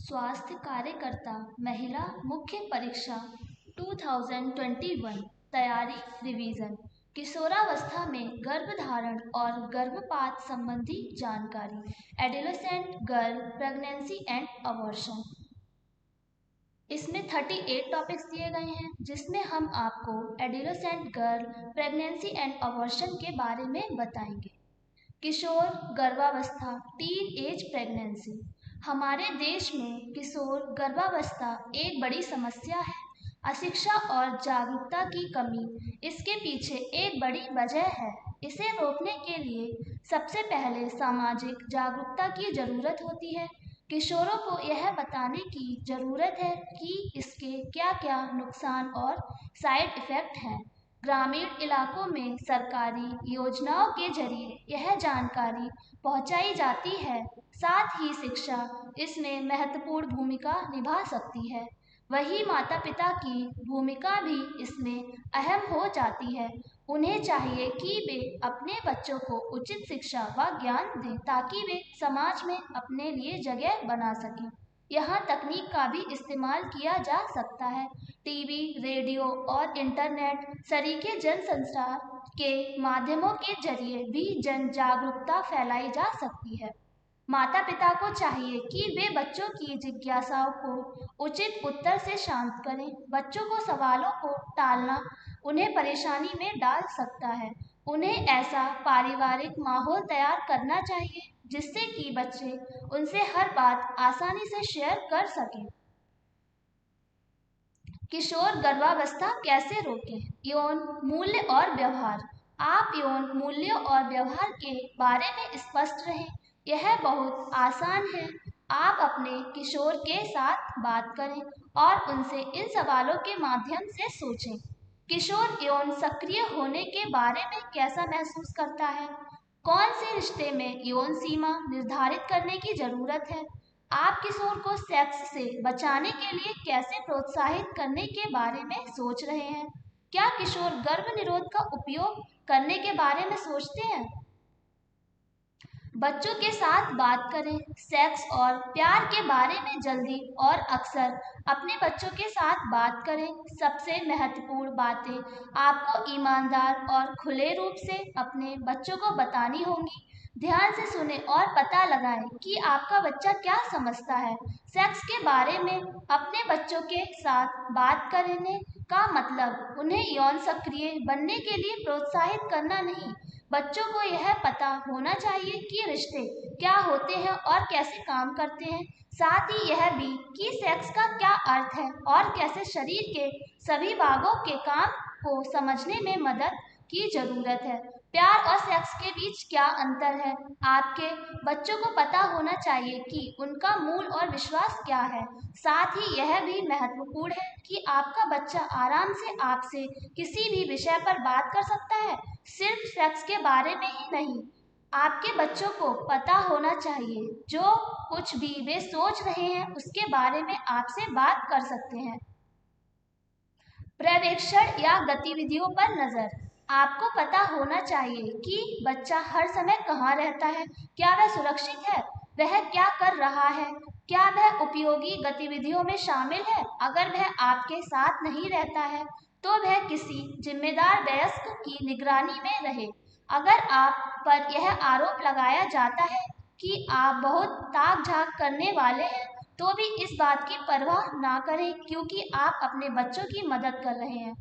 स्वास्थ्य कार्यकर्ता महिला मुख्य परीक्षा 2021 तैयारी रिवीजन। किशोरावस्था में गर्भधारण और गर्भपात संबंधी जानकारी। Adolescent girl pregnancy and abortion. इसमें 38 टॉपिक्स दिए गए हैं, जिसमें हम आपको adolescent girl pregnancy and abortion के बारे में बताएंगे। किशोर गर्भावस्था टीन एज प्रेगनेंसी। हमारे देश में किशोर गर्भावस्था एक बड़ी समस्या है। अशिक्षा और जागरूकता की कमी इसके पीछे एक बड़ी वजह है। इसे रोकने के लिए सबसे पहले सामाजिक जागरूकता की जरूरत होती है। किशोरों को यह बताने की जरूरत है कि इसके क्या क्या नुकसान और साइड इफ़ेक्ट हैं। ग्रामीण इलाकों में सरकारी योजनाओं के जरिए यह जानकारी पहुंचाई जाती है। साथ ही शिक्षा इसमें महत्वपूर्ण भूमिका निभा सकती है। वही माता पिता की भूमिका भी इसमें अहम हो जाती है। उन्हें चाहिए कि वे अपने बच्चों को उचित शिक्षा व ज्ञान दें, ताकि वे समाज में अपने लिए जगह बना सकें। यहाँ तकनीक का भी इस्तेमाल किया जा सकता है। टीवी, रेडियो और इंटरनेट सरीखे जन संचार के माध्यमों के जरिए भी जन जागरूकता फैलाई जा सकती है। माता पिता को चाहिए कि वे बच्चों की जिज्ञासाओं को उचित उत्तर से शांत करें। बच्चों को सवालों को टालना उन्हें परेशानी में डाल सकता है। उन्हें ऐसा पारिवारिक माहौल तैयार करना चाहिए जिससे कि बच्चे उनसे हर बात आसानी से शेयर कर सकें। किशोर गर्भावस्था कैसे रोकें? यौन मूल्य और व्यवहार। आप यौन मूल्यों और व्यवहार के बारे में स्पष्ट रहें। यह बहुत आसान है। आप अपने किशोर के साथ बात करें और उनसे इन सवालों के माध्यम से सोचें। किशोर यौन सक्रिय होने के बारे में कैसा महसूस करता है? कौन से रिश्ते में यौन सीमा निर्धारित करने की जरूरत है? आप किशोर को सेक्स से बचाने के लिए कैसे प्रोत्साहित करने के बारे में सोच रहे हैं? क्या किशोर गर्भ निरोध का उपयोग करने के बारे में सोचते हैं? बच्चों के साथ बात करें। सेक्स और प्यार के बारे में जल्दी और अक्सर अपने बच्चों के साथ बात करें। सबसे महत्वपूर्ण बातें आपको ईमानदार और खुले रूप से अपने बच्चों को बतानी होंगी। ध्यान से सुने और पता लगाएं कि आपका बच्चा क्या समझता है। सेक्स के बारे में अपने बच्चों के साथ बात करने का मतलब उन्हें यौन सक्रिय बनने के लिए प्रोत्साहित करना नहीं। बच्चों को यह पता होना चाहिए कि रिश्ते क्या होते हैं और कैसे काम करते हैं। साथ ही यह भी कि सेक्स का क्या अर्थ है और कैसे शरीर के सभी भागों के काम को समझने में मदद की जरूरत है। प्यार और सेक्स के बीच क्या अंतर है? आपके बच्चों को पता होना चाहिए कि उनका मूल और विश्वास क्या है। साथ ही यह भी महत्वपूर्ण है कि आपका बच्चा आराम से आपसे किसी भी विषय पर बात कर सकता है, सिर्फ सेक्स के बारे में ही नहीं। आपके बच्चों को पता होना चाहिए जो कुछ भी वे सोच रहे हैं उसके बारे में आपसे बात कर सकते हैं। पर्यवेक्षण या गतिविधियों पर नजर। आपको पता होना चाहिए कि बच्चा हर समय कहाँ रहता है, क्या वह सुरक्षित है, वह क्या कर रहा है, क्या वह उपयोगी गतिविधियों में शामिल है। अगर वह आपके साथ नहीं रहता है तो वह किसी जिम्मेदार वयस्क की निगरानी में रहे। अगर आप पर यह आरोप लगाया जाता है कि आप बहुत ताक झाक करने वाले हैं, तो भी इस बात की परवाह ना करें, क्योंकि आप अपने बच्चों की मदद कर रहे हैं।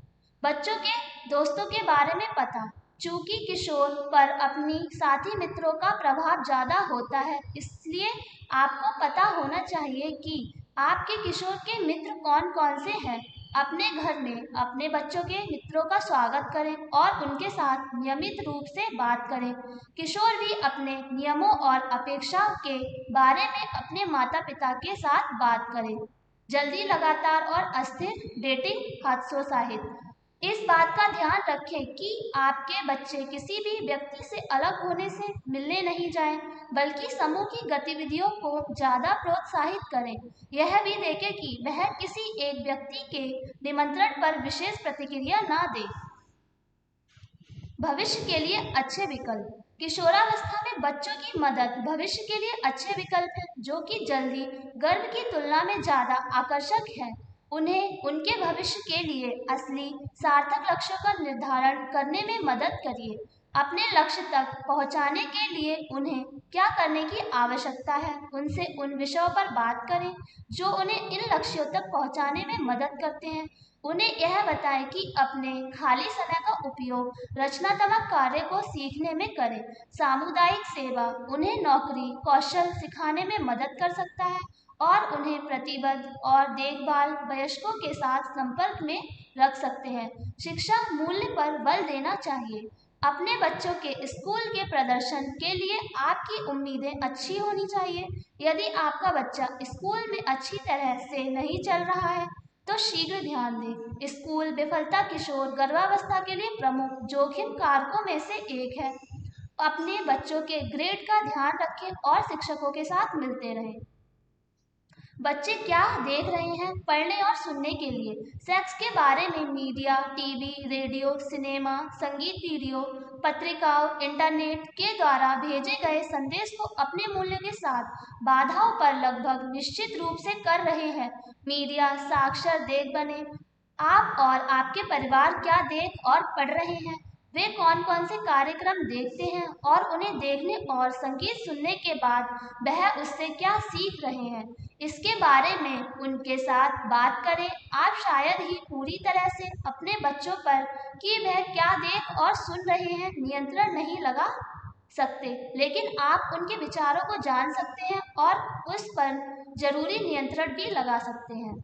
बच्चों के दोस्तों के बारे में पता। चूंकि किशोर पर अपनी साथी मित्रों का प्रभाव ज़्यादा होता है, इसलिए आपको पता होना चाहिए कि आपके किशोर के मित्र कौन कौन से हैं। अपने घर में अपने बच्चों के मित्रों का स्वागत करें और उनके साथ नियमित रूप से बात करें। किशोर भी अपने नियमों और अपेक्षाओं के बारे में अपने माता पिता के साथ बात करें। जल्दी, लगातार और अस्थिर डेटिंग हतोत्साहित। इस बात का ध्यान रखें कि आपके बच्चे किसी भी व्यक्ति से अलग होने से मिलने नहीं जाएं, बल्कि समूह की गतिविधियों को ज़्यादा प्रोत्साहित करें। यह भी देखें कि वह किसी एक व्यक्ति के निमंत्रण पर विशेष प्रतिक्रिया ना दे। भविष्य के लिए अच्छे विकल्प। किशोरावस्था में बच्चों की मदद भविष्य के लिए अच्छे विकल्प है, जो कि जल्दी गर्भ की तुलना में ज्यादा आकर्षक है। उन्हें उनके भविष्य के लिए असली सार्थक लक्ष्यों का निर्धारण करने में मदद करिए। अपने लक्ष्य तक पहुंचाने के लिए उन्हें क्या करने की आवश्यकता है, उनसे उन विषयों पर बात करें जो उन्हें इन लक्ष्यों तक पहुंचाने में मदद करते हैं। उन्हें यह बताएं कि अपने खाली समय का उपयोग रचनात्मक कार्य को सीखने में करें। सामुदायिक सेवा उन्हें नौकरी कौशल सिखाने में मदद कर सकता है और उन्हें प्रतिबद्ध और देखभाल वयस्कों के साथ संपर्क में रख सकते हैं। शिक्षा मूल्य पर बल देना चाहिए। अपने बच्चों के स्कूल के प्रदर्शन के लिए आपकी उम्मीदें अच्छी होनी चाहिए। यदि आपका बच्चा स्कूल में अच्छी तरह से नहीं चल रहा है तो शीघ्र ध्यान दें। स्कूल विफलता किशोर गर्भावस्था के लिए प्रमुख जोखिम कारकों में से एक है। अपने बच्चों के ग्रेड का ध्यान रखें और शिक्षकों के साथ मिलते रहें। बच्चे क्या देख रहे हैं पढ़ने और सुनने के लिए। सेक्स के बारे में मीडिया, टीवी, रेडियो, सिनेमा, संगीत वीडियो, पत्रिकाओं, इंटरनेट के द्वारा भेजे गए संदेश को अपने मूल्य के साथ बाधाओं पर लगभग निश्चित रूप से कर रहे हैं। मीडिया साक्षर देख बने। आप और आपके परिवार क्या देख और पढ़ रहे हैं, वे कौन कौन से कार्यक्रम देखते हैं और उन्हें देखने और संगीत सुनने के बाद वह उससे क्या सीख रहे हैं, इसके बारे में उनके साथ बात करें। आप शायद ही पूरी तरह से अपने बच्चों पर कि वह क्या देख और सुन रहे हैं नियंत्रण नहीं लगा सकते, लेकिन आप उनके विचारों को जान सकते हैं और उस पर जरूरी नियंत्रण भी लगा सकते हैं।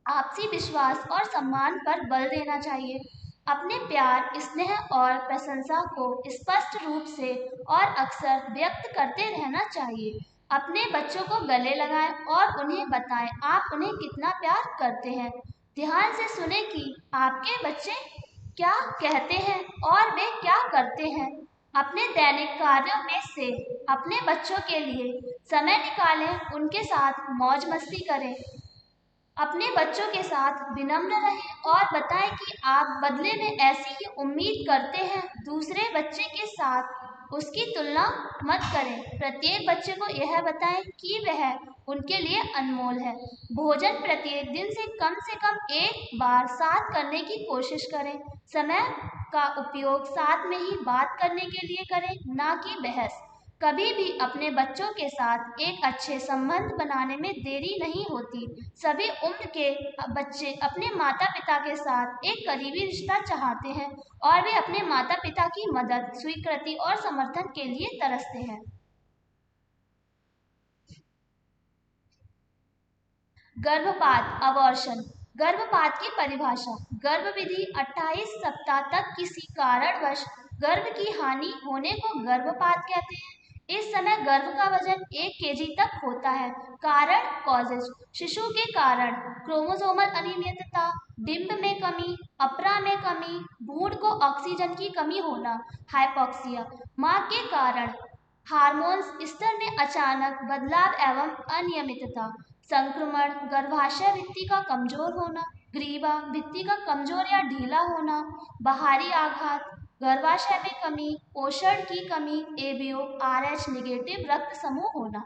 आपसी विश्वास और सम्मान पर बल देना चाहिए। अपने प्यार, स्नेह और प्रशंसा को स्पष्ट रूप से और अक्सर व्यक्त करते रहना चाहिए। अपने बच्चों को गले लगाएं और उन्हें बताएं आप उन्हें कितना प्यार करते हैं। ध्यान से सुने कि आपके बच्चे क्या कहते हैं और वे क्या करते हैं। अपने दैनिक कार्यों में से अपने बच्चों के लिए समय निकालें, उनके साथ मौज मस्ती करें। अपने बच्चों के साथ विनम्र रहें और बताएं कि आप बदले में ऐसी ही उम्मीद करते हैं। दूसरे बच्चे के साथ उसकी तुलना मत करें। प्रत्येक बच्चे को यह बताएं कि वह उनके लिए अनमोल है। भोजन प्रत्येक दिन से कम एक बार साथ करने की कोशिश करें। समय का उपयोग साथ में ही बात करने के लिए करें, ना कि बहस। कभी भी अपने बच्चों के साथ एक अच्छे संबंध बनाने में देरी नहीं होती। सभी उम्र के बच्चे अपने माता पिता के साथ एक करीबी रिश्ता चाहते हैं और वे अपने माता पिता की मदद, स्वीकृति और समर्थन के लिए तरसते हैं। गर्भपात अबॉर्शन। गर्भपात की परिभाषा। गर्भविधि 28 सप्ताह तक किसी कारणवश गर्भ की हानि होने को गर्भपात कहते हैं। इस समय गर्भ का वजन 1 केजी तक होता है। कारण कॉजेज। शिशु के कारण क्रोमोसोमल अनियमितता, डिंब में कमी, अपरा में कमी, भ्रूण को ऑक्सीजन की कमी होना, हाइपोक्सिया। मां के कारण हार्मोन्स स्तर में अचानक बदलाव एवं अनियमितता, संक्रमण, गर्भाशय भित्ति का कमजोर होना, ग्रीवा भित्ति का कमजोर या ढीला होना, बाहरी आघात, गर्भाशय में कमी, पोषण की कमी, एबीओ RH नेगेटिव रक्त समूह होना।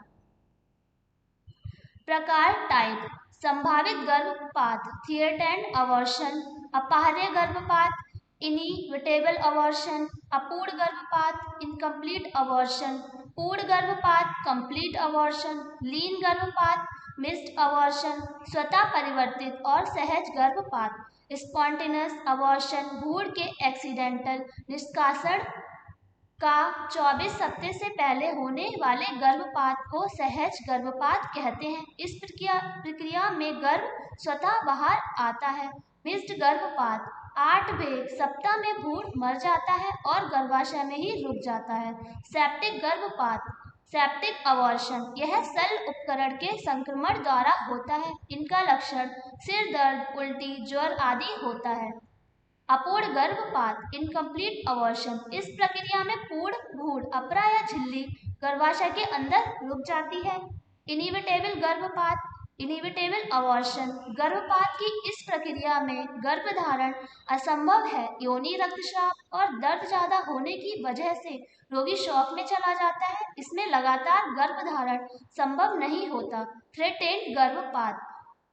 प्रकार टाइप। संभावित गर्भपात थिएटर्ड अबॉर्शन, अपहार्य गर्भपात, इनिविटेबल अबॉर्शन, अपूर्ण गर्भपात, इनकम्प्लीट अबॉर्शन, पूर्ण गर्भपात, कंप्लीट अबॉर्शन, लीन गर्भपात, मिस्ड अबॉर्शन, स्वतः परिवर्तित और सहज गर्भपात। स्पॉन्टेनियस अबॉर्शन भ्रूण के एक्सीडेंटल निष्कासन का 24 हफ्ते से पहले होने वाले गर्भपात को सहज गर्भपात कहते हैं। इस प्रक्रिया में गर्भ स्वतः बाहर आता है। मिस्ड गर्भपात 8वें सप्ताह में भ्रूण मर जाता है और गर्भाशय में ही रुक जाता है। सेप्टिक गर्भपात, सेप्टिक अबॉर्शन, यह शल्य उपकरण के संक्रमण द्वारा होता है। इनका लक्षण सिर दर्द, उल्टी, ज्वर आदि होता है। अपूर्ण गर्भपात इनकम्प्लीट अबॉर्शन, इस प्रक्रिया में पूर्ण भ्रूण अपरा या झिल्ली गर्भाशय के अंदर रुक जाती है। इनिविटेबल गर्भपात इनएविटेबल अबॉर्शन, गर्भपात की इस प्रक्रिया में गर्भधारण असंभव है। योनि रक्तस्राव और दर्द ज्यादा होने की वजह से रोगी शॉक में चला जाता है। इसमें लगातार गर्भधारण संभव नहीं होता। थ्रेटेंड गर्भपात,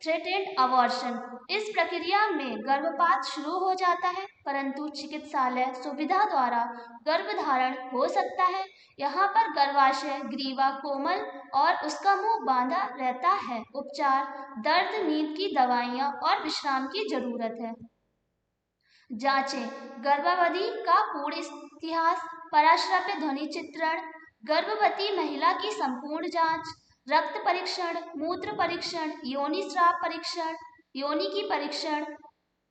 थ्रेटेंड अबॉर्शन, इस प्रक्रिया में गर्भपात शुरू हो जाता है परंतु चिकित्सालय सुविधा द्वारा गर्भधारण हो सकता है। यहाँ पर गर्भाशय ग्रीवा कोमल और उसका मुंह बांधा रहता है। उपचार, दर्द, नींद की दवाइयाँ और विश्राम की जरूरत है। जांचें, गर्भावधि का पूर्ण इतिहास, पराश्रव्य ध्वनि चित्रण, गर्भवती महिला की संपूर्ण जांच, रक्त परीक्षण, मूत्र परीक्षण, योनि स्राव परीक्षण, योनि की परीक्षण,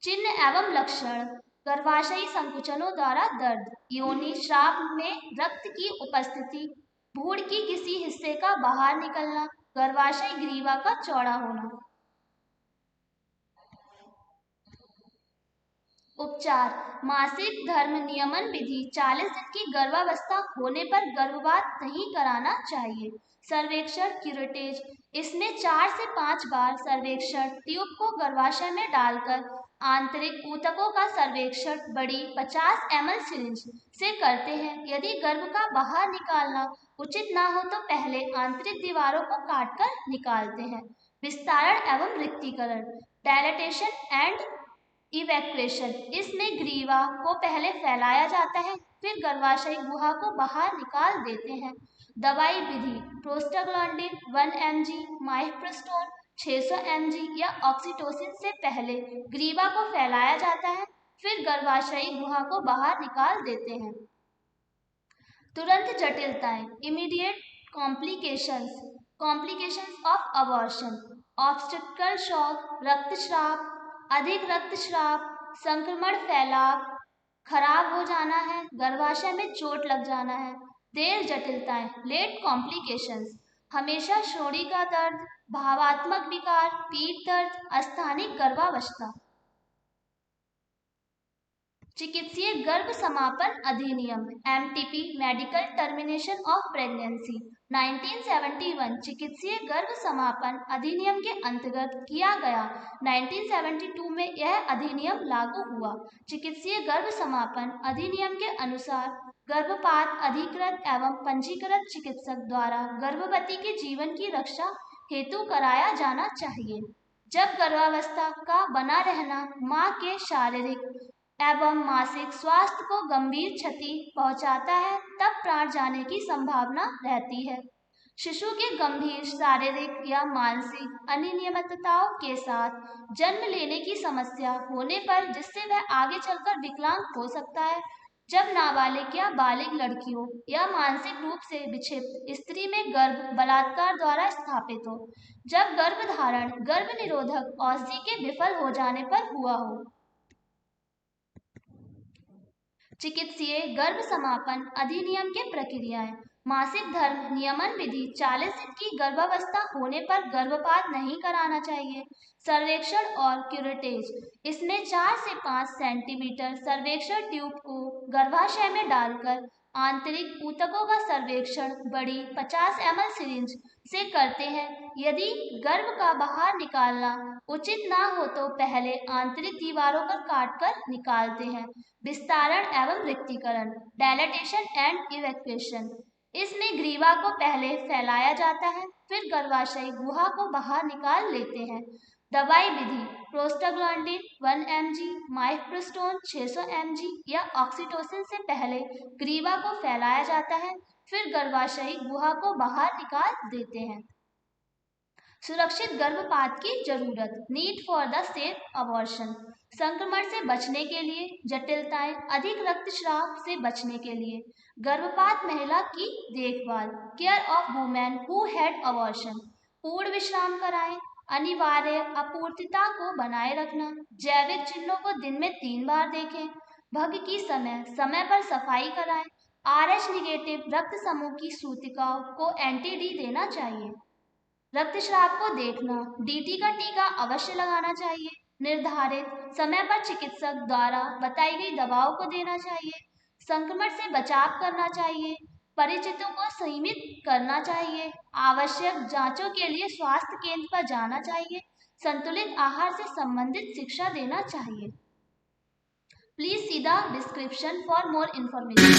चिन्ह एवं लक्षण, गर्भाशयी संकुचनों द्वारा दर्द, योनि स्राव में रक्त की उपस्थिति, भ्रूण की किसी हिस्से का बाहर निकलना, गर्भाशय ग्रीवा का चौड़ा होना। उपचार, मासिक धर्म नियमन विधि, 40 दिन की गर्भावस्था होने पर गर्भपात नहीं कराना चाहिए। सर्वेक्षण, क्यूरेटेज, इसमें 4 से 5 बार सर्वेक्षण, ट्यूब को गर्भाशय में डालकर आंतरिक ऊतकों का सर्वेक्षण बड़ी 50 ml सिरिंज से करते हैं। यदि गर्भ का बाहर निकालना उचित ना हो तो पहले आंतरिक दीवारों को काटकर निकालते हैं। विस्तारण एवं रिक्तीकरण, डायलेटेशन एंड इवैक्यूएशन, इसमें ग्रीवा को पहले फैलाया जाता है फिर गर्भाशयी गुहा को बाहर निकाल देते हैं। दवाई विधि, प्रोस्टाग्लैंडिन 1 mg, माइप्रोस्टोन 600 mg या ऑक्सीटोसिन से पहले ग्रीवा को फैलाया जाता है फिर गर्भाशयी गुहा को बाहर निकाल देते हैं। तुरंत जटिलताएं, immediate complications, complications of abortion, obstetrical shock, रक्तस्राव, अधिक रक्तस्राव, संक्रमण फैलाव, खराब हो जाना है, गर्भाशय में चोट लग जाना है। देर जटिलताएं, लेट कॉम्प्लिकेशंस, हमेशा श्रोणि का दर्द, भावात्मक विकार, पीठ दर्द, अस्थानिक गर्भावस्था। चिकित्सीय गर्भ समापन अधिनियम MTP, medical termination of pregnancy 1971 चिकित्सीय गर्भ समापन अधिनियम के अंतर्गत किया गया। 1972 में यह अधिनियम लागू हुआ। चिकित्सीय गर्भ समापन अधिनियम के अनुसार गर्भपात अधिकृत एवं पंजीकृत चिकित्सक द्वारा गर्भवती के जीवन की रक्षा हेतु कराया जाना चाहिए। जब गर्भावस्था का बना रहना माँ के शारीरिक एवं मानसिक स्वास्थ्य को गंभीर क्षति पहुंचाता है तब प्राण जाने की संभावना रहती है। शिशु के गंभीर शारीरिक या मानसिक अनियमितताओं के साथ जन्म लेने की समस्या होने पर जिससे वह आगे चलकर विकलांग हो सकता है। जब नाबालिग या बालिग लड़कियों या मानसिक रूप से विक्षिप्त स्त्री में गर्भ बलात्कार द्वारा स्थापित हो, जब गर्भधारण गर्भ निरोधक औषधि के विफल हो जाने पर हुआ हो। चिकित्सीय गर्भ समापन अधिनियम के प्रक्रियाएं, मासिक धर्म नियमन विधि, 40 दिन की गर्भावस्था होने पर गर्भपात नहीं कराना चाहिए। सर्वेक्षण और क्यूरेटेज, इसमें 4 से 5 सेंटीमीटर सर्वेक्षण ट्यूब को गर्भाशय में डालकर आंतरिक ऊतकों का सर्वेक्षण बड़ी 50 ml सिरिंज से करते हैं। यदि गर्भ का बाहर निकालना उचित ना हो तो पहले आंतरिक दीवारों पर काटकर निकालते हैं। विस्तारण एवं रिक्तीकरण, डायलेटेशन एंड इवैक्यूएशन, इसमें ग्रीवा को पहले फैलाया जाता है फिर गर्भाशयी गुहा को बाहर निकाल लेते हैं। दवाई विधि, प्रोस्टाग्लैंडिन 1 mg, माइप्रोस्टोन 600 mg या ऑक्सीटोसिन से पहले ग्रीवा को फैलाया जाता है फिर गर्भाशयी गुहा को बाहर निकाल देते हैं। सुरक्षित गर्भपात की जरूरत, need for the safe abortion, संक्रमण से बचने के लिए, जटिलताएं, अधिक रक्तस्राव से बचने के लिए, गर्भपात महिला की देखभाल, care of women who had abortion, पूर्ण विश्राम कराएं, अनिवार्य अपूर्णता को बनाए रखना, जैविक चिन्हों को दिन में 3 बार देखें, भंग की समय पर सफाई कराएं, RH निगेटिव रक्त समूह की सूतिकाओं को एंटी-डी देना चाहिए। रक्तस्राव को देखना, DT का टीका अवश्य लगाना चाहिए। निर्धारित समय पर चिकित्सक द्वारा बताई गई दवाओं को देना चाहिए। संक्रमण से बचाव करना चाहिए। परिचितों को सीमित करना चाहिए। आवश्यक जांचों के लिए स्वास्थ्य केंद्र पर जाना चाहिए। संतुलित आहार से संबंधित शिक्षा देना चाहिए। Please see the description for more information.